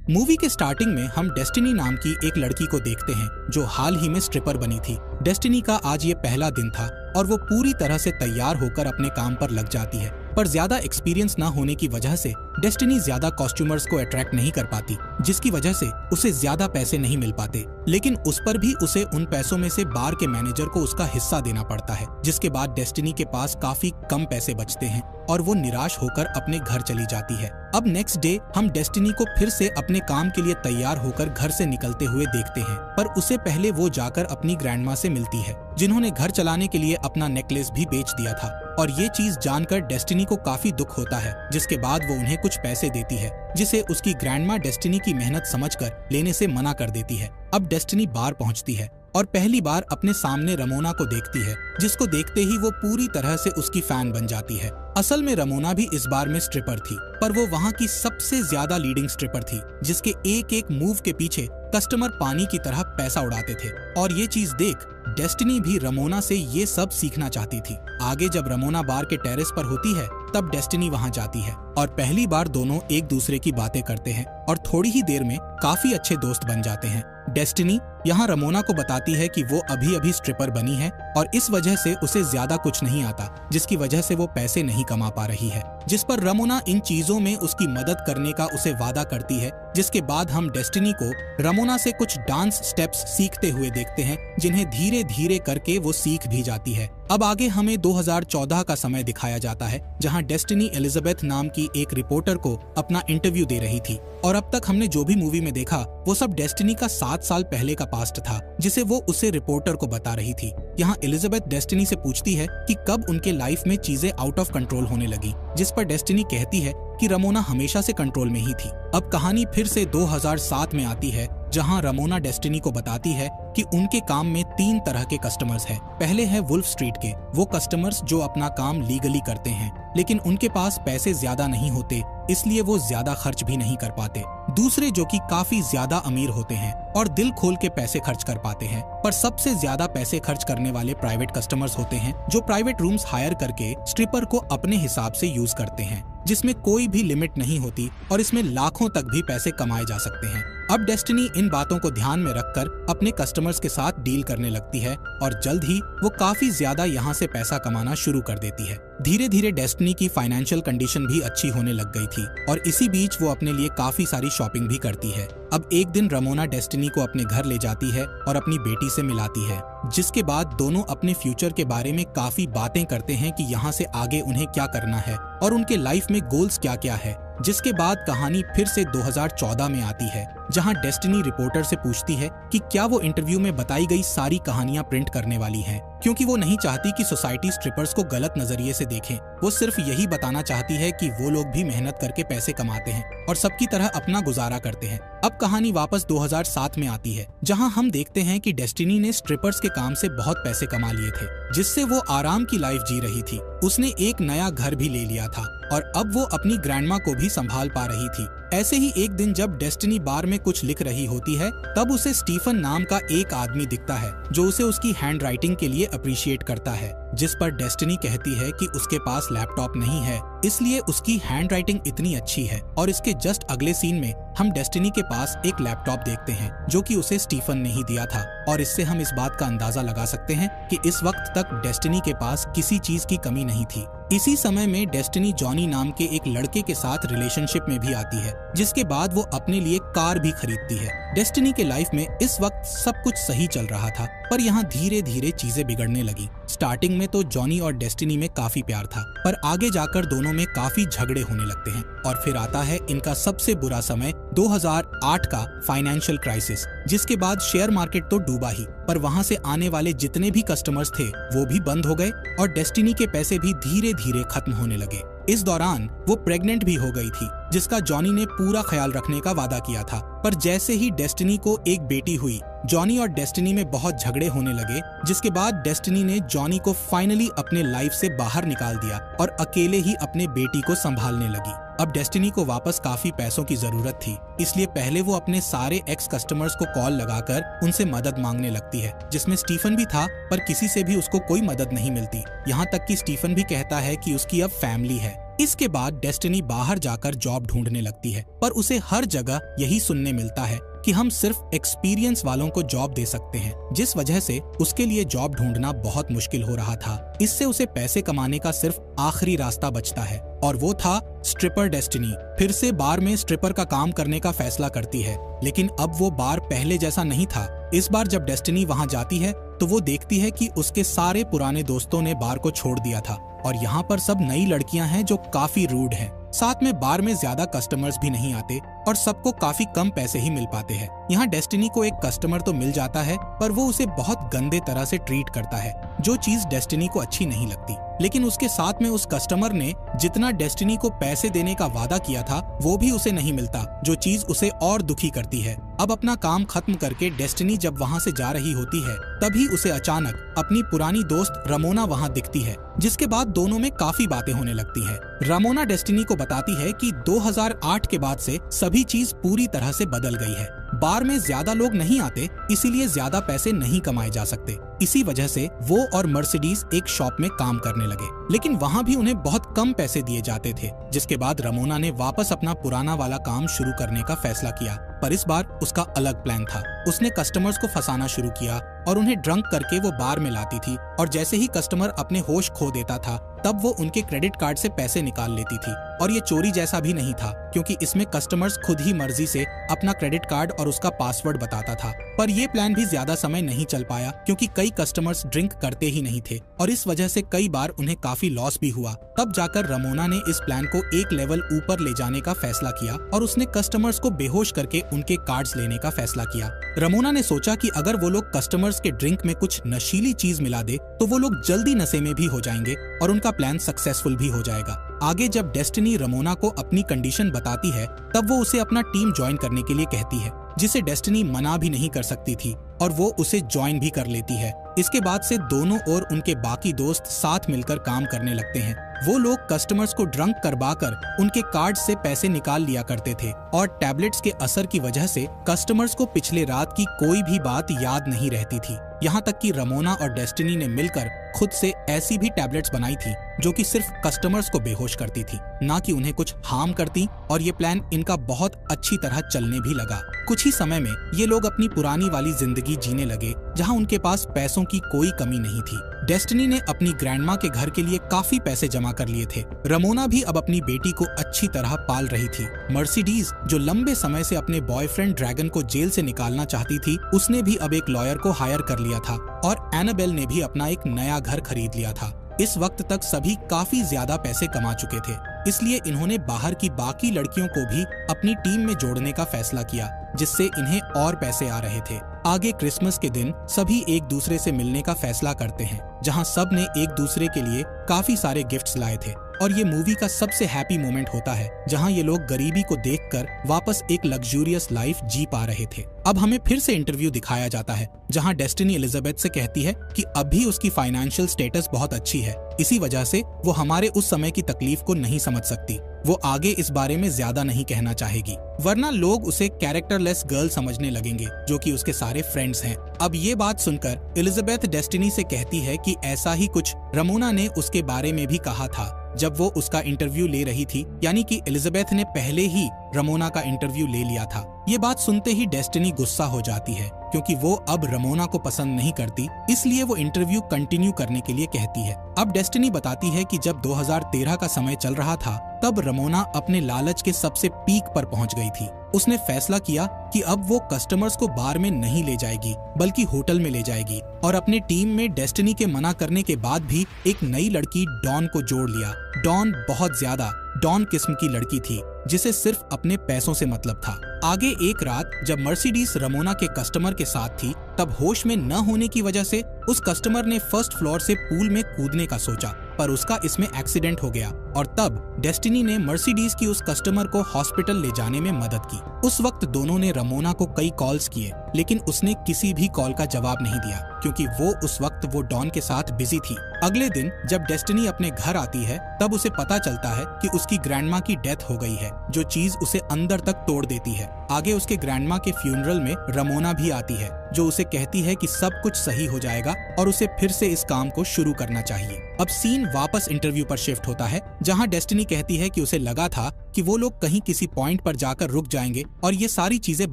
Movie के starting में हम डेस्टिनी नाम की एक लड़की को देखते हैं जो हाल ही में स्ट्रिपर बनी थी। डेस्टिनी का आज ये पहला दिन था और वो पूरी तरह से तैयार होकर अपने काम पर लग जाती है, पर ज्यादा एक्सपीरियंस ना होने की वजह से डेस्टिनी ज्यादा कॉस्ट्यूमर्स को अट्रैक्ट नहीं कर पाती, जिसकी वजह से उसे ज्यादा पैसे नहीं मिल पाते। लेकिन उस पर भी उसे उन पैसों में से बार के मैनेजर को उसका हिस्सा देना पड़ता है, जिसके बाद डेस्टिनी के पास काफी कम पैसे बचते हैं और वो निराश होकर अपने घर चली जाती है। अब नेक्स्ट डे हम डेस्टिनी को फिर से अपने काम के लिए तैयार होकर घर से निकलते हुए देखते हैं, पर उससे पहले वो जाकर अपनी ग्रैंडमा से मिलती है, जिन्होंने घर चलाने के लिए अपना नेकलेस भी बेच दिया था। और ये चीज जानकर डेस्टिनी को काफी दुख होता है, जिसके बाद वो उन्हें कुछ पैसे देती है, जिसे उसकी ग्रैंडमा डेस्टिनी की मेहनत समझकर लेने से मना कर देती है। अब डेस्टिनी बार पहुंचती है और पहली बार अपने सामने रमोना को देखती है, जिसको देखते ही वो पूरी तरह से उसकी फैन बन जाती है। असल में रमोना भी इस बार में स्ट्रिपर थी, पर वो वहाँ की सबसे ज्यादा लीडिंग स्ट्रिपर थी, जिसके एक एक मूव के पीछे कस्टमर पानी की तरह पैसा उड़ाते थे। और ये चीज देख डेस्टिनी भी रमोना से ये सब सीखना चाहती थी। आगे जब रमोना बार के टेरेस पर होती है तब डेस्टिनी वहाँ जाती है और पहली बार दोनों एक दूसरे की बातें करते हैं और थोड़ी ही देर में काफी अच्छे दोस्त बन जाते हैं। डेस्टिनी यहाँ रमोना को बताती है कि वो अभी अभी स्ट्रिपर बनी है और इस वजह से उसे ज्यादा कुछ नहीं आता, जिसकी वजह से वो पैसे नहीं कमा पा रही है, जिस पर रमोना इन चीजों में उसकी मदद करने का उसे वादा करती है। जिसके बाद हम डेस्टिनी को रमोना से कुछ डांस स्टेप्स सीखते हुए देखते हैं, जिन्हें धीरे धीरे करके वो सीख भी जाती है। अब आगे हमें 2014 का समय दिखाया जाता है, जहां डेस्टिनी एलिजाबेथ नाम की एक रिपोर्टर को अपना इंटरव्यू दे रही थी। और अब तक हमने जो भी मूवी में देखा वो सब डेस्टिनी का 7 साल पहले का पास्ट था, जिसे वो उसे रिपोर्टर को बता रही थी। यहाँ एलिजाबेथ डेस्टिनी से पूछती है कि कब उनके लाइफ में चीजें आउट ऑफ कंट्रोल होने लगी, जिस पर डेस्टिनी कहती है कि रमोना हमेशा से कंट्रोल में ही थी। अब कहानी फिर से 2007 में आती है, जहां रमोना डेस्टिनी को बताती है कि उनके काम में 3 तरह के कस्टमर्स हैं। पहले है वुल्फ स्ट्रीट के वो कस्टमर्स जो अपना काम लीगली करते हैं, लेकिन उनके पास पैसे ज्यादा नहीं होते, इसलिए वो ज्यादा खर्च भी नहीं कर पाते। दूसरे जो कि काफी ज्यादा अमीर होते हैं और दिल खोल के पैसे खर्च कर पाते हैं। पर सबसे ज्यादा पैसे खर्च करने वाले प्राइवेट कस्टमर्स होते हैं, जो प्राइवेट रूम्स हायर करके स्ट्रिपर को अपने हिसाब से यूज करते हैं, जिसमें कोई भी लिमिट नहीं होती और इसमें लाखों तक भी पैसे कमाए जा सकते हैं। अब डेस्टिनी इन बातों को ध्यान में रखकर अपने कस्टमर्स के साथ डील करने लगती है और जल्द ही वो काफी ज्यादा यहाँ से पैसा कमाना शुरू कर देती है। धीरे धीरे डेस्टिनी की फाइनेंशियल कंडीशन भी अच्छी होने लग गई थी और इसी बीच वो अपने लिए काफी सारी शॉपिंग भी करती है। अब एक दिन रमोना डेस्टिनी को अपने घर ले जाती है और अपनी बेटी से मिलाती है, जिसके बाद दोनों अपने फ्यूचर के बारे में काफी बातें करते हैं कि यहाँ से आगे उन्हें क्या करना है और उनके लाइफ में गोल्स क्या क्या है। जिसके बाद कहानी फिर से 2014 में आती है, जहां डेस्टिनी रिपोर्टर से पूछती है कि क्या वो इंटरव्यू में बताई गई सारी कहानियां प्रिंट करने वाली हैं, क्योंकि वो नहीं चाहती कि सोसाइटी स्ट्रिपर्स को गलत नजरिए से देखें। वो सिर्फ यही बताना चाहती है कि वो लोग भी मेहनत करके पैसे कमाते हैं और सबकी तरह अपना गुजारा करते हैं। अब कहानी वापस 2007 में आती है, जहां हम देखते हैं कि डेस्टिनी ने स्ट्रिपर्स के काम से बहुत पैसे कमा लिए थे, जिससे वो आराम की लाइफ जी रही थी। उसने एक नया घर भी ले लिया था और अब वो अपनी ग्रैंडमा को भी संभाल पा रही थी। ऐसे ही एक दिन जब डेस्टिनी बार में कुछ लिख रही होती है, तब उसे स्टीफन नाम का एक आदमी दिखता है, जो उसे उसकी हैंड राइटिंग के लिए अप्रिशिएट करता है। जिस पर डेस्टिनी कहती है कि उसके पास लैपटॉप नहीं है, इसलिए उसकी हैंड राइटिंग इतनी अच्छी है। और इसके जस्ट अगले सीन में हम डेस्टिनी के पास एक लैपटॉप देखते हैं, जो कि उसे स्टीफन ने ही दिया था। और इससे हम इस बात का अंदाजा लगा सकते हैं कि इस वक्त तक डेस्टिनी के पास किसी चीज की कमी नहीं थी। इसी समय में डेस्टिनी जॉनी नाम के एक लड़के के साथ रिलेशनशिप में भी आती है, जिसके बाद वो अपने लिए कार भी खरीदती है। डेस्टिनी के लाइफ में इस वक्त सब कुछ सही चल रहा था, पर यहाँ धीरे धीरे चीजें बिगड़ने लगी। स्टार्टिंग में तो जॉनी और डेस्टिनी में काफी प्यार था, पर आगे जाकर दोनों में काफी झगड़े होने लगते हैं। और फिर आता है इनका सबसे बुरा समय 2008 का फाइनेंशियल क्राइसिस, जिसके बाद शेयर मार्केट तो डूबा ही, पर वहाँ से आने वाले जितने भी कस्टमर्स थे वो भी बंद हो गए और डेस्टिनी के पैसे भी धीरे धीरे खत्म होने लगे। इस दौरान वो प्रेग्नेंट भी हो गई थी, जिसका जॉनी ने पूरा ख्याल रखने का वादा किया था। पर जैसे ही डेस्टिनी को एक बेटी हुई, जॉनी और डेस्टिनी में बहुत झगड़े होने लगे, जिसके बाद डेस्टिनी ने जॉनी को फाइनली अपने लाइफ से बाहर निकाल दिया और अकेले ही अपने बेटी को संभालने लगी। अब डेस्टिनी को वापस काफी पैसों की जरूरत थी, इसलिए पहले वो अपने सारे एक्स कस्टमर्स को कॉल लगाकर उनसे मदद मांगने लगती है, जिसमें स्टीफन भी था, पर किसी से भी उसको कोई मदद नहीं मिलती। यहाँ तक कि स्टीफन भी कहता है कि उसकी अब फैमिली है इसके बाद डेस्टिनी बाहर जाकर जॉब ढूंढने लगती है, पर उसे हर जगह यही सुनने मिलता है कि हम सिर्फ एक्सपीरियंस वालों को जॉब दे सकते हैं, जिस वजह से उसके लिए जॉब ढूंढना बहुत मुश्किल हो रहा था। इससे उसे पैसे कमाने का सिर्फ आखिरी रास्ता बचता है और वो था स्ट्रिपर। डेस्टिनी फिर से बार में स्ट्रिपर का काम करने का फैसला करती है, लेकिन अब वो बार पहले जैसा नहीं था। इस बार जब डेस्टिनी वहाँ जाती है तो वो देखती है कि उसके सारे पुराने दोस्तों ने बार को छोड़ दिया था और यहाँ पर सब नई लड़कियां हैं जो काफी रूड हैं। साथ में बार में ज्यादा कस्टमर्स भी नहीं आते और सबको काफी कम पैसे ही मिल पाते हैं। यहाँ डेस्टिनी को एक कस्टमर तो मिल जाता है, पर वो उसे बहुत गंदे तरह से ट्रीट करता है, जो चीज डेस्टिनी को अच्छी नहीं लगती। लेकिन उसके साथ में उस कस्टमर ने जितना डेस्टिनी को पैसे देने का वादा किया था वो भी उसे नहीं मिलता, जो चीज उसे और दुखी करती है। अब अपना काम खत्म करके डेस्टिनी जब वहाँ से जा रही होती है, तभी उसे अचानक अपनी पुरानी दोस्त रमोना वहाँ दिखती है, जिसके बाद दोनों में काफी बातें होने लगती है। रमोना डेस्टिनी को बताती है कि 2008 के बाद से सभी चीज पूरी तरह से बदल गई है। बार में ज्यादा लोग नहीं आते, इसीलिए ज्यादा पैसे नहीं कमाए जा सकते। इसी वजह से वो और मर्सिडीज एक शॉप में काम करने लगे, लेकिन वहाँ भी उन्हें बहुत कम पैसे दिए जाते थे। जिसके बाद रमोना ने वापस अपना पुराना वाला काम शुरू करने का फैसला किया, पर इस बार उसका अलग प्लान था। उसने कस्टमर्स को फंसाना शुरू किया और उन्हें ड्रंक करके वो बार में लाती थी, और जैसे ही कस्टमर अपने होश खो देता था तब वो उनके क्रेडिट कार्ड से पैसे निकाल लेती थी। और ये चोरी जैसा भी नहीं था, क्योंकि इसमें कस्टमर्स खुद ही मर्जी से अपना क्रेडिट कार्ड और उसका पासवर्ड बताता था। पर ये प्लान भी ज्यादा समय नहीं चल पाया, क्योंकि कई कस्टमर्स ड्रिंक करते ही नहीं थे और इस वजह से कई बार उन्हें काफी लॉस भी हुआ। तब जाकर रमोना ने इस प्लान को एक लेवल ऊपर ले जाने का फैसला किया और उसने कस्टमर्स को बेहोश करके उनके कार्ड्स लेने का फैसला किया। रमोना ने सोचा कि अगर वो लोग कस्टमर्स के ड्रिंक में कुछ नशीली चीज मिला दे तो वो लोग जल्दी नशे में भी हो जाएंगे और उनका प्लान सक्सेसफुल भी हो जाएगा। आगे जब डेस्टिनी रमोना को अपनी कंडीशन बताती है, तब वो उसे अपना टीम ज्वाइन करने के लिए कहती है, जिसे डेस्टिनी मना भी नहीं कर सकती थी और वो उसे ज्वाइन भी कर लेती है। इसके बाद से दोनों और उनके बाकी दोस्त साथ मिलकर काम करने लगते हैं। वो लोग कस्टमर्स को ड्रंक करवाकर उनके कार्ड से पैसे निकाल लिया करते थे और टैबलेट्स के असर की वजह से कस्टमर्स को पिछले रात की कोई भी बात याद नहीं रहती थी। यहाँ तक कि रमोना और डेस्टिनी ने मिलकर खुद से ऐसी भी टैबलेट्स बनाई थी जो कि सिर्फ कस्टमर्स को बेहोश करती थी, ना कि उन्हें कुछ हार्म करती, और ये प्लान इनका बहुत अच्छी तरह चलने भी लगा। कुछ ही समय में ये लोग अपनी पुरानी वाली जिंदगी जीने लगे, जहाँ उनके पास पैसों की कोई कमी नहीं थी। डेस्टिनी ने अपनी ग्रैंडमा के घर के लिए काफी पैसे जमा कर लिए थे। रमोना भी अब अपनी बेटी को अच्छी तरह पाल रही थी। मर्सिडीज, जो लंबे समय से अपने बॉयफ्रेंड ड्रैगन को जेल से निकालना चाहती थी, उसने भी अब एक लॉयर को हायर कर लिया था और एनाबेल ने भी अपना एक नया घर खरीद लिया था। इस वक्त तक सभी काफी ज्यादा पैसे कमा चुके थे, इसलिए इन्होंने बाहर की बाकी लड़कियों को भी अपनी टीम में जोड़ने का फैसला किया, जिससे इन्हें और पैसे आ रहे थे। आगे क्रिसमस के दिन सभी एक दूसरे से मिलने का फैसला करते हैं, जहां सब ने एक दूसरे के लिए काफी सारे गिफ्ट्स लाए थे। और ये मूवी का सबसे हैप्पी मोमेंट होता है, जहां ये लोग गरीबी को देखकर वापस एक लग्जूरियस लाइफ जी पा रहे थे। अब हमें फिर से इंटरव्यू दिखाया जाता है, जहां डेस्टिनी एलिजाबेथ से कहती है कि अभी उसकी फाइनेंशियल स्टेटस बहुत अच्छी है, इसी वजह से वो हमारे उस समय की तकलीफ को नहीं समझ सकती। वो आगे इस बारे में ज्यादा नहीं कहना चाहेगी, वरना लोग उसे कैरेक्टरलेस गर्ल समझने लगेंगे, जो कि उसके सारे फ्रेंड्स हैं। अब ये बात सुनकर एलिजाबेथ डेस्टिनी से कहती है कि ऐसा ही कुछ रमोना ने उसके बारे में भी कहा था जब वो उसका इंटरव्यू ले रही थी, यानी कि एलिजाबेथ ने पहले ही रमोना का इंटरव्यू ले लिया था। ये बात सुनते ही डेस्टिनी गुस्सा हो जाती है, क्योंकि वो अब रमोना को पसंद नहीं करती, इसलिए वो इंटरव्यू कंटिन्यू करने के लिए कहती है। अब डेस्टिनी बताती है कि जब 2013 का समय चल रहा था, तब रमोना अपने लालच के सबसे पीक पर पहुंच गई थी। उसने फैसला किया कि अब वो कस्टमर्स को बार में नहीं ले जाएगी, बल्कि होटल में ले जाएगी, और अपने टीम में डेस्टिनी के मना करने के बाद भी एक नई लड़की डॉन को जोड़ लिया। डॉन बहुत ज्यादा डॉन किस्म की लड़की थी, जिसे सिर्फ अपने पैसों से मतलब था। आगे एक रात जब मर्सिडीज रमोना के कस्टमर के साथ थी, तब होश में न होने की वजह से उस कस्टमर ने फर्स्ट फ्लोर से पूल में कूदने का सोचा, पर उसका इसमें एक्सीडेंट हो गया, और तब डेस्टिनी ने मर्सिडीज की उस कस्टमर को हॉस्पिटल ले जाने में मदद की। उस वक्त दोनों ने रमोना को कई कॉल्स किए, लेकिन उसने किसी भी कॉल का जवाब नहीं दिया, क्योंकि वो उस वक्त वो डॉन के साथ बिजी थी। अगले दिन जब डेस्टिनी अपने घर आती है, तब उसे पता चलता है कि उसकी ग्रैंडमा की डेथ हो गई है, जो चीज उसे अंदर तक तोड़ देती है। आगे उसके ग्रैंडमा के फ्यूनरल में रमोना भी आती है, जो उसे कहती है कि सब कुछ सही हो जाएगा और उसे फिर से इस काम को शुरू करना चाहिए। अब सीन वापस इंटरव्यू पर शिफ्ट होता है, जहां डेस्टिनी कहती है कि उसे लगा था कि वो लोग कहीं किसी पॉइंट पर जाकर रुक जाएंगे और ये सारी चीजें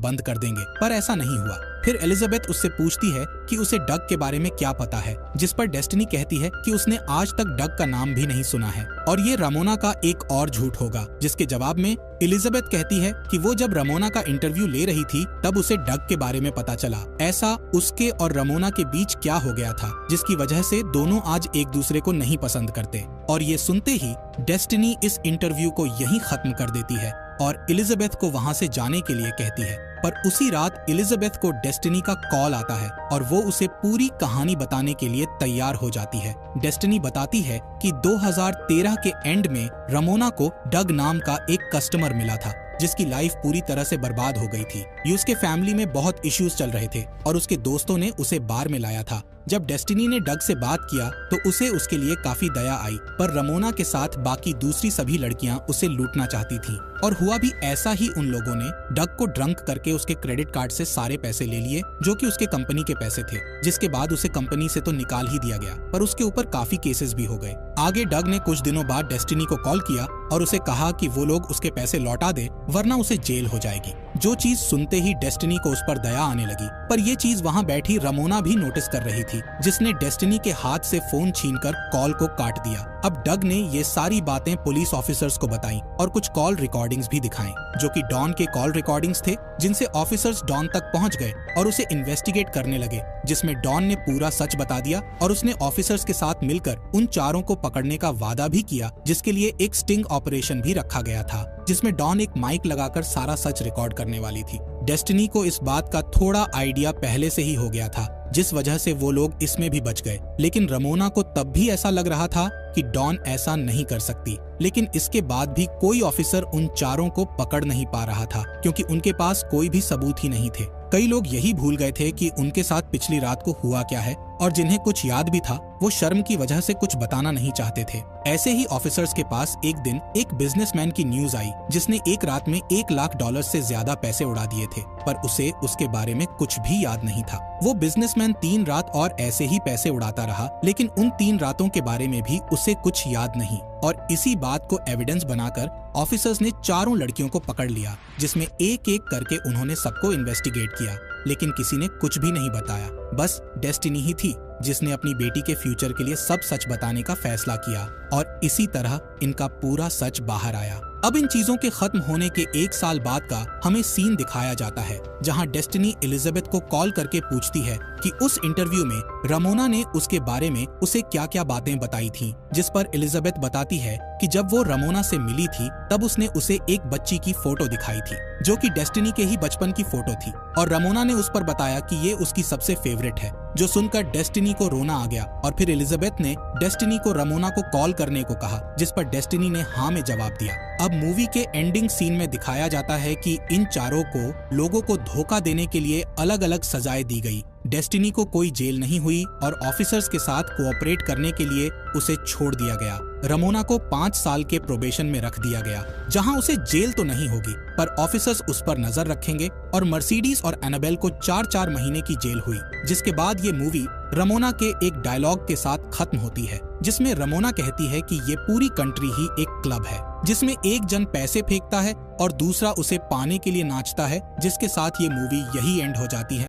बंद कर देंगे, पर ऐसा नहीं हुआ। फिर एलिजाबेथ उससे पूछती है कि उसे डग के बारे में क्या पता है, जिस पर डेस्टिनी कहती है कि उसने आज तक डग का नाम भी नहीं सुना है और ये रमोना का एक और झूठ होगा, जिसके जवाब में एलिजाबेथ कहती है कि वो जब रमोना का इंटरव्यू ले रही थी तब उसे डग के बारे में पता चला। ऐसा उसके और रमोना के बीच क्या हो गया था जिसकी वजह से दोनों आज एक दूसरे को नहीं पसंद करते। और ये सुनते ही डेस्टिनी इस इंटरव्यू को यहीं खत्म कर देती है और एलिजाबेथ को वहां से जाने के लिए कहती है। पर उसी रात एलिजाबेथ को डेस्टिनी का कॉल आता है और वो उसे पूरी कहानी बताने के लिए तैयार हो जाती है। डेस्टिनी बताती है कि 2013 के एंड में रमोना को डग नाम का एक कस्टमर मिला था जिसकी लाइफ पूरी तरह से बर्बाद हो गई थी। ये उसके फैमिली में बहुत इश्यूज चल रहे थे और उसके दोस्तों ने उसे बार में लाया था। जब डेस्टिनी ने डग से बात किया तो उसे उसके लिए काफी दया आई, पर रमोना के साथ बाकी दूसरी सभी लड़कियां उसे लूटना चाहती थी और हुआ भी ऐसा ही। उन लोगों ने डग को ड्रंक करके उसके क्रेडिट कार्ड से सारे पैसे ले लिए जो कि उसके कंपनी के पैसे थे, जिसके बाद उसे कंपनी से तो निकाल ही दिया गया, पर उसके ऊपर काफी केसेस भी हो गए। आगे डग ने कुछ दिनों बाद डेस्टिनी को कॉल किया और उसे कहा कि वो लोग उसके पैसे लौटा दे वरना उसे जेल हो जाएगी। जो चीज सुनते ही डेस्टिनी को उस पर दया आने लगी, पर ये चीज वहाँ बैठी रमोना भी नोटिस कर रही थी, जिसने डेस्टिनी के हाथ से फोन छीनकर कॉल को काट दिया। अब डग ने ये सारी बातें पुलिस ऑफिसर्स को बताई और कुछ कॉल रिकॉर्डिंग्स भी दिखाएं, जो कि डॉन के कॉल रिकॉर्डिंग्स थे, जिनसे ऑफिसर्स डॉन तक पहुंच गए और उसे इन्वेस्टिगेट करने लगे, जिसमें डॉन ने पूरा सच बता दिया और उसने ऑफिसर्स के साथ मिलकर उन चारों को पकड़ने का वादा भी किया, जिसके लिए एक स्टिंग ऑपरेशन भी रखा गया था, जिसमें डॉन एक माइक लगाकर सारा सच रिकॉर्ड करने वाली थी। डेस्टिनी को इस बात का थोड़ा आइडिया पहले से ही हो गया था, जिस वजह से वो लोग इसमें भी बच गए, लेकिन रमोना को तब भी ऐसा लग रहा था कि डॉन ऐसा नहीं कर सकती। लेकिन इसके बाद भी कोई ऑफिसर उन चारों को पकड़ नहीं पा रहा था क्योंकि उनके पास कोई भी सबूत ही नहीं थे। कई लोग यही भूल गए थे कि उनके साथ पिछली रात को हुआ क्या है और जिन्हें कुछ याद भी था वो शर्म की वजह से कुछ बताना नहीं चाहते थे। ऐसे ही ऑफिसर्स के पास एक दिन एक बिजनेसमैन की न्यूज आई जिसने एक रात में $1 लाख से ज्यादा पैसे उड़ा दिए थे, पर उसे उसके बारे में कुछ भी याद नहीं था। वो बिजनेसमैन 3 रात और ऐसे ही पैसे उड़ाता रहा, लेकिन उन 3 रातों के बारे में भी उसे कुछ याद नहीं। और इसी बात को एविडेंस बनाकर ऑफिसर्स ने चारों लड़कियों को पकड़ लिया, जिसमें एक एक करके उन्होंने सबको इन्वेस्टिगेट किया, लेकिन किसी ने कुछ भी नहीं बताया। बस डेस्टिनी ही थी जिसने अपनी बेटी के फ्यूचर के लिए सब सच बताने का फैसला किया और इसी तरह इनका पूरा सच बाहर आया। अब इन चीजों के खत्म होने के 1 साल बाद का हमें सीन दिखाया जाता है, जहां डेस्टिनी एलिजाबेथ को कॉल करके पूछती है कि उस इंटरव्यू में रमोना ने उसके बारे में उसे क्या क्या बातें बताई थीं, जिस पर एलिजाबेथ बताती है कि जब वो रमोना से मिली थी तब उसने उसे एक बच्ची की फोटो दिखाई थी जो कि डेस्टिनी के ही बचपन की फोटो थी और रमोना ने उस पर बताया कि ये उसकी सबसे फेवरेट है, जो सुनकर डेस्टिनी को रोना आ गया। और फिर एलिजाबेथ ने डेस्टिनी को रमोना को कॉल करने को कहा, जिस पर डेस्टिनी ने हाँ में जवाब दिया। अब मूवी के एंडिंग सीन में दिखाया जाता है कि इन चारों को लोगों को धोखा देने के लिए अलग अलग सजाएं दी गई। डेस्टिनी को कोई जेल नहीं हुई और ऑफिसर्स के साथ कोऑपरेट करने के लिए उसे छोड़ दिया गया। रमोना को 5 साल के प्रोबेशन में रख दिया गया, जहां उसे जेल तो नहीं होगी पर ऑफिसर्स उस पर नजर रखेंगे। और मर्सिडीज और एनाबेल को 4-4 महीने की जेल हुई, जिसके बाद ये मूवी रमोना के एक डायलॉग के साथ खत्म होती है, जिसमें रमोना कहती है कि ये पूरी कंट्री ही एक क्लब है जिसमें एक जन पैसे फेंकता है और दूसरा उसे पाने के लिए नाचता है, जिसके साथ ये मूवी यही एंड हो जाती है।